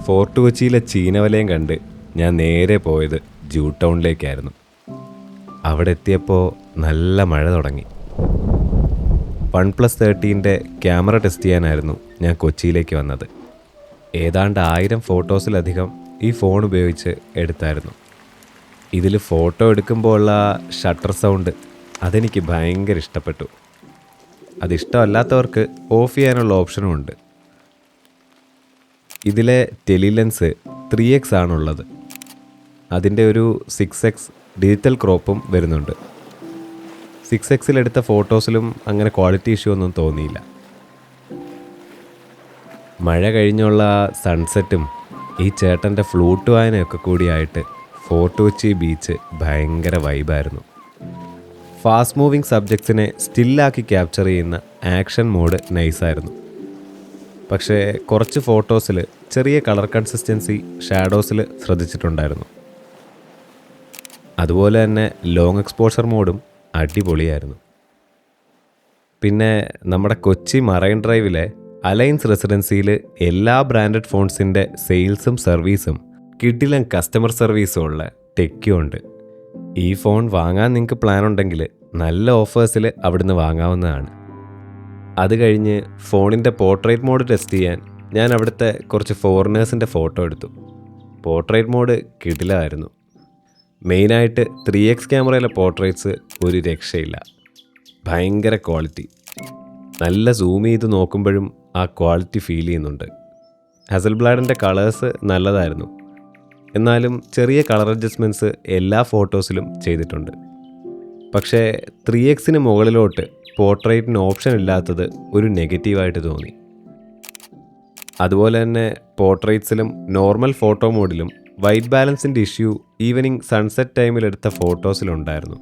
Fort കൊച്ചിയിലെ ചീനവലയം കണ്ട് ഞാൻ നേരെ പോയത് ജൂ ടൗണിലേക്കായിരുന്നു. അവിടെ എത്തിയപ്പോൾ നല്ല മഴ തുടങ്ങി. OnePlus 13 ക്യാമറ ടെസ്റ്റ് ചെയ്യാനായിരുന്നു ഞാൻ കൊച്ചിയിലേക്ക് വന്നത്. ഏതാണ്ട് 1000 ഫോട്ടോസിലധികം ഈ ഫോൺ ഉപയോഗിച്ച് എടുത്തായിരുന്നു. ഇതിൽ ഫോട്ടോ എടുക്കുമ്പോൾ ഉള്ള ഷട്ടർ സൗണ്ട് അതെനിക്ക് ഭയങ്കര ഇഷ്ടപ്പെട്ടു. അതിഷ്ടമല്ലാത്തവർക്ക് ഓഫ് ചെയ്യാനുള്ള ഓപ്ഷനും ഉണ്ട്. ഇതിലെ ടെലിലെൻസ് 3x ആണുള്ളത്. അതിൻ്റെ ഒരു 6x ഡിജിറ്റൽ ക്രോപ്പും വരുന്നുണ്ട്. 6xൽ എടുത്ത ഫോട്ടോസിലും അങ്ങനെ ക്വാളിറ്റി ഇഷ്യൂ ഒന്നും തോന്നിയില്ല. മഴ കഴിഞ്ഞുള്ള സൺസെറ്റും ഈ ചേട്ടൻ്റെ ഫ്ലൂട്ട് വായനയൊക്കെ കൂടിയായിട്ട് ഫോർട്ട് കൊച്ചി ബീച്ച് ഭയങ്കര വൈബായിരുന്നു. ഫാസ്റ്റ് മൂവിങ് സബ്ജക്ട്സിനെ സ്റ്റില്ലാക്കി ക്യാപ്ചർ ചെയ്യുന്ന ആക്ഷൻ മോഡ് നൈസായിരുന്നു. പക്ഷേ കുറച്ച് ഫോട്ടോസിൽ ചെറിയ കളർ കൺസിസ്റ്റൻസി ഷാഡോസിൽ ശ്രദ്ധിച്ചിട്ടുണ്ടായിരുന്നു. അതുപോലെ തന്നെ ലോങ് എക്സ്പോഷർ മോഡും അടിപൊളിയായിരുന്നു. പിന്നെ നമ്മുടെ കൊച്ചി മറൈൻ ഡ്രൈവിലെ അലയൻസ് റെസിഡൻസിയിൽ എല്ലാ ബ്രാൻഡഡ് ഫോൺസിൻ്റെ സെയിൽസും സർവീസും കിടിലൻ കസ്റ്റമർ സർവീസും ഉള്ള ടെക്യുണ്ട്. ഈ ഫോൺ വാങ്ങാൻ നിങ്ങൾക്ക് പ്ലാൻ ഉണ്ടെങ്കിൽ നല്ല ഓഫേഴ്സിൽ അവിടുന്ന് വാങ്ങാവുന്നതാണ്. അത് കഴിഞ്ഞ് ഫോണിൻ്റെ പോർട്രേറ്റ് മോഡ് ടെസ്റ്റ് ചെയ്യാൻ ഞാൻ അവിടുത്തെ കുറച്ച് ഫോറിനേഴ്സിൻ്റെ ഫോട്ടോ എടുത്തു. പോർട്രേറ്റ് മോഡ് കിടിലമായിരുന്നു. മെയിനായിട്ട് 3x ക്യാമറയിലെ പോർട്രേറ്റ്സ് ഒരു രക്ഷയില്ല. ഭയങ്കര ക്വാളിറ്റി. നല്ല സൂം ചെയ്ത് നോക്കുമ്പോഴും ആ ക്വാളിറ്റി ഫീൽ ചെയ്യുന്നുണ്ട്. ഹസൽബ്ലാഡിൻ്റെ കളേഴ്സ് നല്ലതായിരുന്നു. എന്നാലും ചെറിയ കളർ അഡ്ജസ്റ്റ്മെൻറ്റ്സ് എല്ലാ ഫോട്ടോസിലും ചെയ്തിട്ടുണ്ട്. പക്ഷേ 3xന് മുകളിലോട്ട് പോർട്രേറ്റിന് ഓപ്ഷൻ ഇല്ലാത്തത് ഒരു നെഗറ്റീവായിട്ട് തോന്നി. അതുപോലെ തന്നെ പോർട്രേറ്റ്സിലും നോർമൽ ഫോട്ടോ മോഡിലും വൈറ്റ് ബാലൻസിൻ്റെ ഇഷ്യൂ ഈവനിങ് സൺസെറ്റ് ടൈമിലെടുത്ത ഫോട്ടോസിലുണ്ടായിരുന്നു.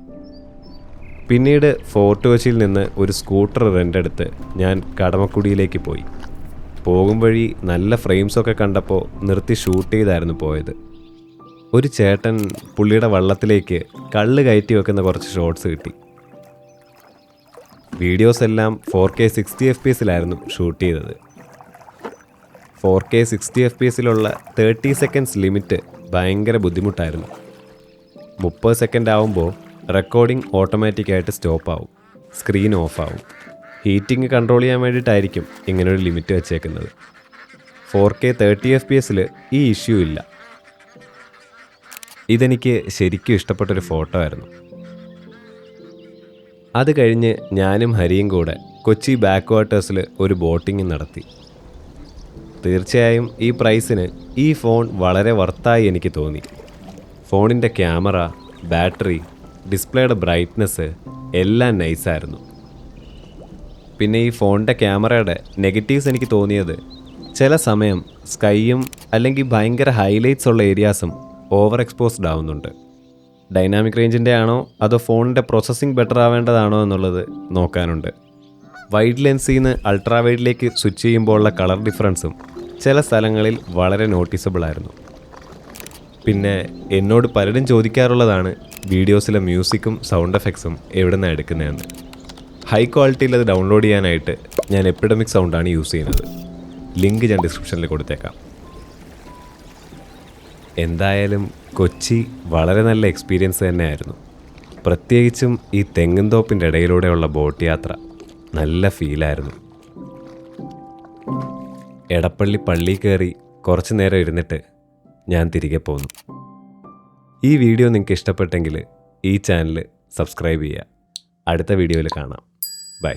പിന്നീട് ഫോർട്ട് കൊച്ചിയിൽ നിന്ന് ഒരു സ്കൂട്ടർ റെൻ്റ് എടുത്ത് ഞാൻ കടമക്കുടിയിലേക്ക് പോയി. പോകും വഴി നല്ല ഫ്രെയിംസൊക്കെ കണ്ടപ്പോൾ നിർത്തി ഷൂട്ട് ചെയ്തായിരുന്നു പോയത്. ഒരു ചേട്ടൻ പുള്ളിയുടെ വള്ളത്തിലേക്ക് കള്ള് കയറ്റി വെക്കുന്ന കുറച്ച് ഷോട്ട്സ് കിട്ടി. വീഡിയോസ് എല്ലാം 4K 60 fps ഷൂട്ട് ചെയ്തത്. 4K 60 fps 30 സെക്കൻഡ്സ് ലിമിറ്റ് ഭയങ്കര ബുദ്ധിമുട്ടായിരുന്നു. 30 സെക്കൻഡ് ആവുമ്പോൾ റെക്കോർഡിംഗ് ഓട്ടോമാറ്റിക്കായിട്ട് സ്റ്റോപ്പ് ആവും, സ്ക്രീൻ ഓഫ് ആവും. ഹീറ്റിംഗ് കൺട്രോൾ ചെയ്യാൻ വേണ്ടിയിട്ടായിരിക്കും ഇങ്ങനൊരു ലിമിറ്റ് വെച്ചേക്കുന്നത്. 4K 30 fps ഈ ഇഷ്യൂ ഇല്ല. ഇതെനിക്ക് ശരിക്കും ഇഷ്ടപ്പെട്ടൊരു ഫോട്ടോ ആയിരുന്നു. അത് കഴിഞ്ഞ് ഞാനും ഹരിയും കൂടെ കൊച്ചി ബാക്ക് വാട്ടേഴ്സിൽ ഒരു ബോട്ടിങ് നടത്തി. തീർച്ചയായും ഈ പ്രൈസിന് ഈ ഫോൺ വളരെ വർത്തായി എനിക്ക് തോന്നി. ഫോണിൻ്റെ ക്യാമറ, ബാറ്ററി, ഡിസ്പ്ലേയുടെ ബ്രൈറ്റ്നസ് എല്ലാം നൈസായിരുന്നു. പിന്നെ ഈ ഫോണിൻ്റെ ക്യാമറയുടെ നെഗറ്റീവ്സ് എനിക്ക് തോന്നിയത് ചില സമയം സ്കൈയും അല്ലെങ്കിൽ ഭയങ്കര ഹൈലൈറ്റ്സ് ഉള്ള ഏരിയാസും ഓവർ എക്സ്പോസ്ഡ് ആവുന്നുണ്ട്. ഡൈനാമിക് റേഞ്ചിൻ്റെ ആണോ അതോ ഫോണിൻ്റെ പ്രോസസ്സിംഗ് ബെറ്റർ ആവേണ്ടതാണോ എന്നുള്ളത് നോക്കാനുണ്ട്. വൈഡ് ലെൻസിൽ നിന്ന് അൾട്രാ വൈഡിലേക്ക് സ്വിച്ച് ചെയ്യുമ്പോൾ ഉള്ള കളർ ഡിഫറൻസും ചില സ്ഥലങ്ങളിൽ വളരെ നോട്ടീസബിൾ ആയിരുന്നു. പിന്നെ എന്നോട് പലരും ചോദിക്കാറുള്ളതാണ് വീഡിയോസിലെ മ്യൂസിക്കും സൗണ്ട് എഫക്ട്സും എവിടെ നിന്നാണ് എടുക്കുന്നതെന്ന്. ഹൈ ക്വാളിറ്റിയിൽ അത് ഡൗൺലോഡ് ചെയ്യാനായിട്ട് ഞാൻ എപ്പിഡമിക് സൗണ്ടാണ് യൂസ് ചെയ്യുന്നത്. ലിങ്ക് ഞാൻ ഡിസ്ക്രിപ്ഷനിൽ കൊടുത്തേക്കാം. എന്തായാലും കൊച്ചി വളരെ നല്ല എക്സ്പീരിയൻസ് തന്നെയായിരുന്നു. പ്രത്യേകിച്ചും ഈ തെങ്ങിൻതോപ്പിൻ്റെ ഇടയിലൂടെയുള്ള ബോട്ട് യാത്ര നല്ല ഫീലായിരുന്നു. എടപ്പള്ളി പള്ളി കയറി കുറച്ച് നേരം ഇരുന്നിട്ട് ഞാൻ തിരികെ പോന്നു. ഈ വീഡിയോ നിങ്ങൾക്ക് ഇഷ്ടപ്പെട്ടെങ്കിൽ ഈ ചാനൽ സബ്സ്ക്രൈബ് ചെയ്യുക. അടുത്ത വീഡിയോയിൽ കാണാം. ബൈ.